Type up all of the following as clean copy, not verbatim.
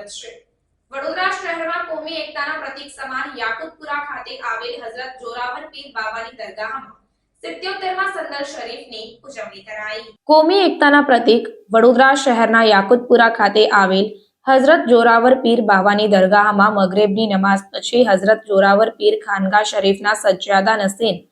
સ્વાગત છે। વડોદરા શહેરમાં કોમી એકતાના પ્રતીક સમાન યાકુતપુરા ખાતે આવેલ હઝરત જોરાવર પીર બાબાની દરગાહમાં 77મા સંદલ શરીફની ઉજવણી કરાઈ। કોમી એકતાના પ્રતીક વડોદરા શહેરના યાકુતપુરા ખાતે આવેલ હઝરત જોરાવર પીર બાબાની દરગાહમાં મગરિબની નમાઝ પછી હઝરત જોરાવર પીર ખાનગા શરીફના સજ્જાદા નસીન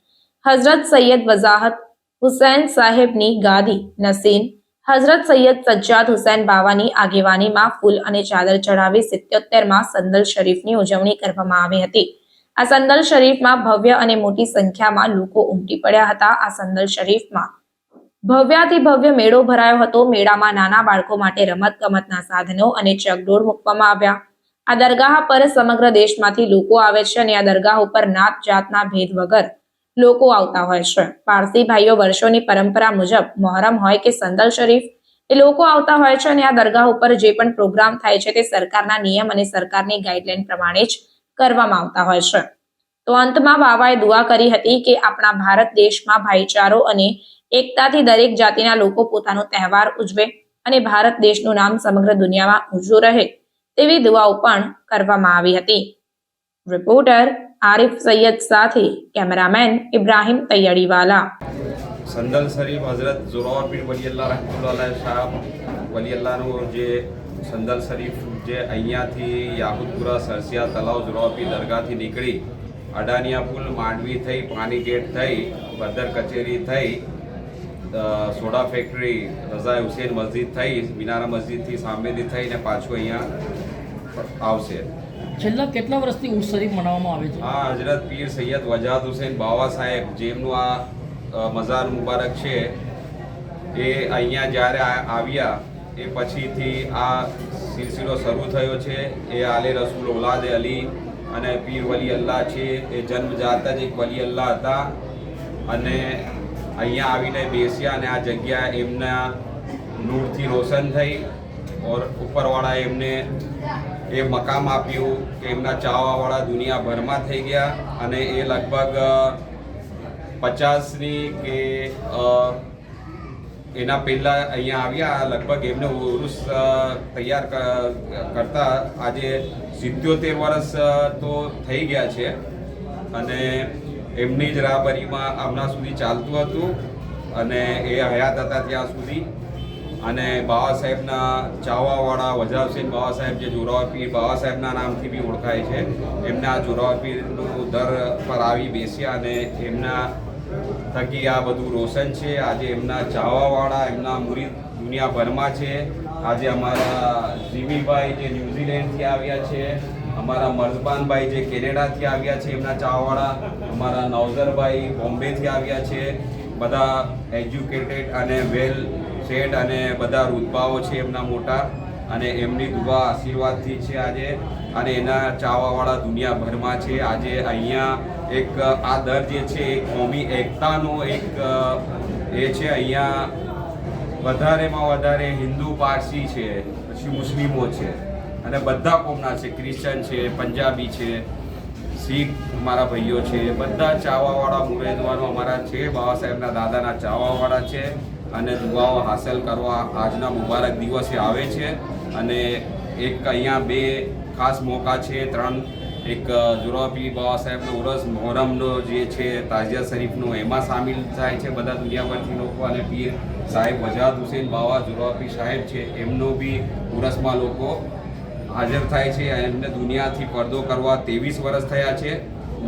હઝરત સૈયદ વઝાહત હુસૈન સાહેબની ગાદી નસીન હઝરત સૈયદ સજ્જાદ હુસૈન બાવાની આગેવાનીમાં ફૂલ અને ચાદર ચઢાવી 77મા સંદલ શરીફની ઉજવણી કરવામાં આવી હતી। આ સંદલ શરીફમાં ભવ્ય અને મોટી સંખ્યામાં લોકો ઉમટી પડ્યા હતા। આ સંદલ શરીફમાં ભવ્યાથી ભવ્ય મેળો ભરાયો હતો। મેળામાં નાના બાળકો માટે રમતગમતના સાધનો અને ચકડોળ મૂકવામાં આવ્યા। આ દરગાહ પર સમગ્ર દેશમાંથી લોકો આવે છે અને આ દરગાહ ઉપર નાત જાતના ભેદ વગર લોકો આવતા હોય છે। પારસી ભાઈઓ વર્ષોની પરંપરા મુજબ મોહરમ હોય કે સંદલ શરીફ એ લોકો આવતા હોય છે અને આ દરગાહ ઉપર જે પણ પ્રોગ્રામ થાય છે તે સરકારના નિયમ અને સરકારની ગાઈડલાઈન પ્રમાણે જ કરવામાં આવતા હોય છે। તો અંતમાં બાબાએ દુઆ કરી હતી કે આપણા ભારત દેશમાં ભાઈચારો અને એકતાથી દરેક જાતિના લોકો પોતાનો તહેવાર ઉજવે અને ભારત દેશનું નામ સમગ્ર દુનિયામાં ઊંચું રહે તેવી દુઆઓ પણ કરવામાં આવી હતી। રિપોર્ટર આરિફ સૈયદ સાથે કેમેરામેન ઇબ્રાહિમ તૈયડીવાલા। સંદલ શરીફ હઝરત જોરાવર પીર વલી અલ્લાહ રહમતુલ્લાહ સાહેબ વલી અલ્લાહનું જે સંદલ શરીફ જે અહીંયાથી યાકુતપુરા સરસિયા તલાવ જોરાવર પીર દરગાહથી નીકળી અડાનિયા પુલ માંડવી થઈ પાણી ગેટ થઈ બદર કચેરી થઈ સોડા ફેક્ટરી રઝા હુસેન મસ્જિદ થઈ મિનારા મસ્જિદથી સામેથી થઈને પાછું અહીંયા આવશે। છેલ્લા કેટલા વર્ષથી ઉર્સ શરીફ મનાવવામાં આવે છે? હા, હઝરત પીર સૈયદ વજાહત હુસૈન બાવા સાહેબ જેમનું આ મઝાર મુબારક છે એ અહીંયા જ્યારે આવ્યા એ પછીથી આ સિલસિલો શરૂ થયો છે। એ આલે રસૂલ ઓલાદ અલી અને પીર વલી અલ્લાહ છે એ જન્મજાત જ એક વલી અલ્લાહ હતા અને અહીંયા આવીને બેસ્યા અને આ જગ્યા એમના નૂરથી રોશન થઈ ઓર ઉપરવાળા એમને એ મકામ આપ્યું કે એમના ચાહવાવાળા દુનિયાભરમાં થઈ ગયા અને એ લગભગ 50ની કે એના પહેલાં અહીંયા આવ્યા। લગભગ એમને ઉરુસ તૈયાર કરતા આજે 77 વર્ષ તો થઈ ગયા છે અને એમની જ રાહબરીમાં હમણાં સુધી ચાલતું હતું અને એ હયાત હતા ત્યાં સુધી અને બાવા સાહેબના ચાહવાવાળા વજા હુસેન બાવા સાહેબ જે જોરાવર પીર બાવા સાહેબના નામથી બી ઓળખાય છે એમને આ જોરાવર પીરનું દર પર આવી બેસ્યા અને એમના થકી આ બધું રોશન છે। આજે એમના ચાહવાવાળા એમના મુરીદ દુનિયાભરમાં છે। આજે અમારા જીમીભાઈ જે ન્યૂઝીલેન્ડથી આવ્યા છે, અમારા મર્ઝબાનભાઈ જે કેનેડાથી આવ્યા છે એમના ચાહવાળા, અમારા નવઝરભાઈ બોમ્બેથી આવ્યા છે, બધા એજ્યુકેટેડ અને વેલ સેટ અને બધા રૂતબાઓ છે એમના મોટા અને એમની દુઆ આશીર્વાદથી છે આજે અને એના ચાહવાવાળા દુનિયાભરમાં છે। આજે અહીંયા એક આ દર જે છે એ કોમી એકતાનો એક એ છે। અહીંયા વધારેમાં વધારે હિન્દુ પારસી છે, પછી મુસ્લિમો છે અને બધા કોમના છે, ક્રિશ્ચન છે, પંજાબી છે, શીખ અમારા ભાઈઓ છે, બધા ચાહવાવાળા મુરેદવાનો અમારા છે, બાબા સાહેબના દાદાના ચાહવાવાળા છે અને દુઆઓ હાંસલ કરવા આજના મુબારક દિવસે આવે છે। અને એક અહીંયા બે ખાસ મોકા છે, ત્રણ એક જોરાવર પીર બાવા સાહેબનો ઉરસ મોહરમનો જે છે તાજિયા શરીફનો એમાં સામેલ થાય છે બધા દુનિયાભરથી લોકો અને પીર સાહેબ વજાહત હુસૈન બાવા જોરાવર પીર સાહેબ છે એમનો બી ઉરસમાં લોકો હાજર થાય છે। એમને દુનિયાથી પડદો કરવા 23 વર્ષ થયા છે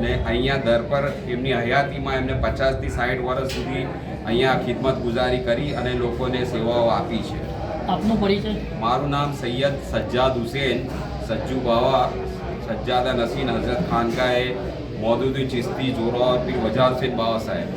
ને અહીંયા દર પર એમની હયાતીમાં એમને 50થી 60 વર્ષ સુધી અહીંયા ખિદમત ગુજારી કરી અને લોકોને સેવાઓ આપી છે। આપનો પરિચય? મારું નામ સૈયદ સજ્જાદ હુસૈન સજ્જુ બાવા સજ્જાદા નસીન હઝરત ખાનકાએ મૌદૂદી ચિશ્તી જોરાવર પીર વજાહત હુસૈન બાવા સાહેબ।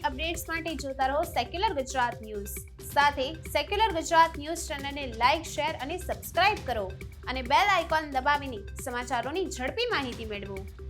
અપડેટ્સ માટે જોતા રહો સેક્યુલર ગુજરાત ન્યૂઝ. સાથે સેક્યુલર ગુજરાત ન્યૂઝ ચેનલને લાઇક, શેર અને સબસ્ક્રાઇબ કરો અને બેલ આઇકોન દબાવીને સમાચારોની ઝડપી માહિતી મેળવો.